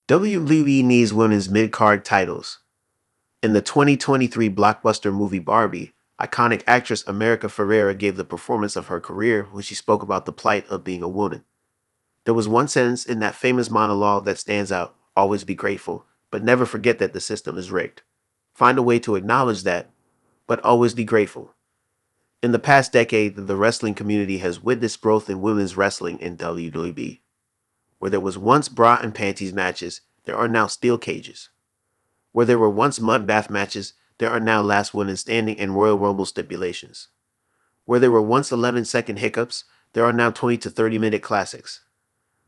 WWE needs women's mid-card titles. In the 2023 blockbuster movie Barbie, iconic actress America Ferrera gave the performance of her career when she spoke about the plight of being a woman. There was one sentence in that famous monologue that stands out: always be grateful, but never forget that the system is rigged. Find a way to acknowledge that, but always be grateful. In the past decade, the wrestling community has witnessed growth in women's wrestling in WWE. Where there was once bra and panties matches, there are now steel cages. Where there were once mud bath matches, there are now last women standing and Royal Rumble stipulations. Where there were once 11-second hiccups, there are now 20 to 30-minute classics.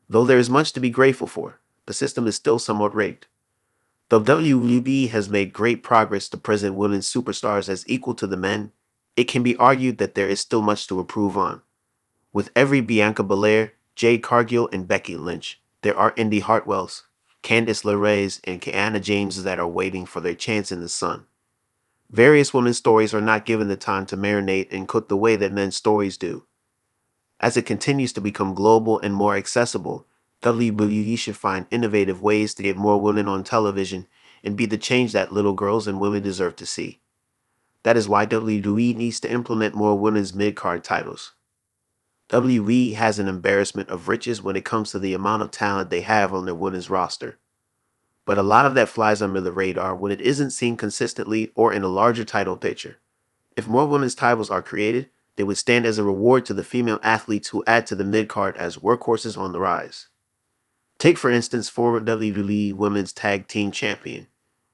Though there is much to be grateful for, the system is still somewhat rigged. Though WWE has made great progress to present women's superstars as equal to the men, it can be argued that there is still much to improve on. With every Bianca Belair, Jade Cargill, and Becky Lynch, there are Indy Hartwells, Candice LeRae's, and Kiana James that are waiting for their chance in the sun. Various women's stories are not given the time to marinate and cook the way that men's stories do. As it continues to become global and more accessible, WWE should find innovative ways to get more women on television and be the change that little girls and women deserve to see. That is why WWE needs to implement more women's mid-card titles. WWE has an embarrassment of riches when it comes to the amount of talent they have on their women's roster. But a lot of that flies under the radar when it isn't seen consistently or in a larger title picture. If more women's titles are created, they would stand as a reward to the female athletes who add to the mid-card as workhorses on the rise. Take for instance former WWE Women's Tag Team Champion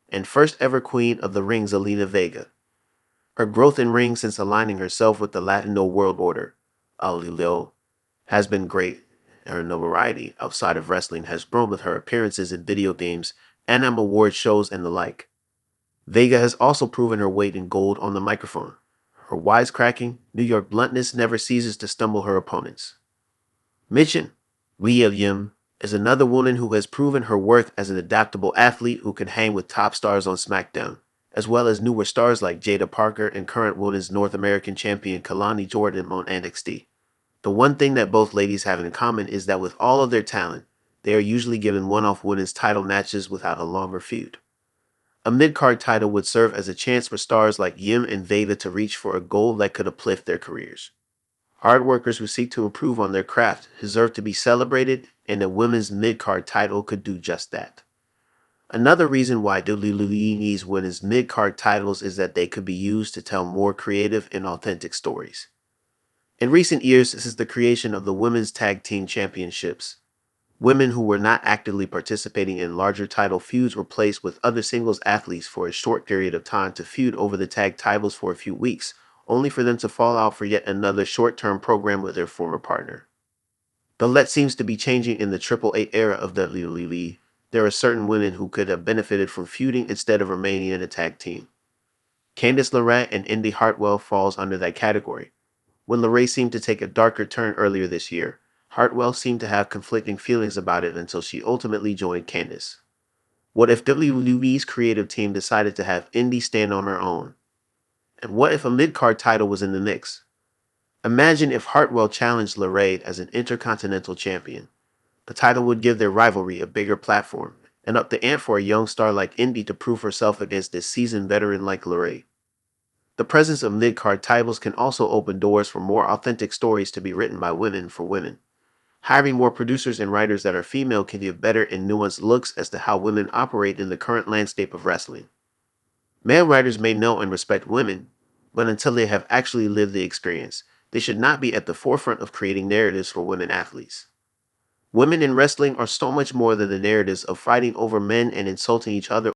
and first ever Queen of the Ring Zelina Vega. Her growth in ring since aligning herself with the Latino World Order, Alilo, has been great. Her notoriety outside of wrestling has grown with her appearances in video games, anime award shows, and the like. Vega has also proven her weight in gold on the microphone. Her wisecracking, New York bluntness never ceases to stumble her opponents. Michin William is another woman who has proven her worth as an adaptable athlete who can hang with top stars on SmackDown, as well as newer stars like Jada Parker and current Women's North American Champion Kalani Jordan on NXT. The one thing that both ladies have in common is that with all of their talent, they are usually given one-off women's title matches without a longer feud. A mid-card title would serve as a chance for stars like Yim and Veda to reach for a goal that could uplift their careers. Hard workers who seek to improve on their craft deserve to be celebrated, and a women's mid-card title could do just that. Another reason why WWE needs women's mid-card titles is that they could be used to tell more creative and authentic stories. In recent years, since the creation of the Women's Tag Team Championships, women who were not actively participating in larger title feuds were placed with other singles athletes for a short period of time to feud over the tag titles for a few weeks, only for them to fall out for yet another short-term program with their former partner. Though that seems to be changing in the Triple Eight era of WWE, there are certain women who could have benefited from feuding instead of remaining in a tag team. Candice LeRae and Indy Hartwell falls under that category. When LeRae seemed to take a darker turn earlier this year, Hartwell seemed to have conflicting feelings about it until she ultimately joined Candice. What if WWE's creative team decided to have Indy stand on her own? And what if a mid-card title was in the mix? Imagine if Hartwell challenged LeRae as an Intercontinental Champion. The title would give their rivalry a bigger platform, and up the ante for a young star like Indy to prove herself against this seasoned veteran like LeRae. The presence of mid-card titles can also open doors for more authentic stories to be written by women for women. Hiring more producers and writers that are female can give better and nuanced looks as to how women operate in the current landscape of wrestling. Male writers may know and respect women, but until they have actually lived the experience, they should not be at the forefront of creating narratives for women athletes. Women in wrestling are so much more than the narratives of fighting over men and insulting each other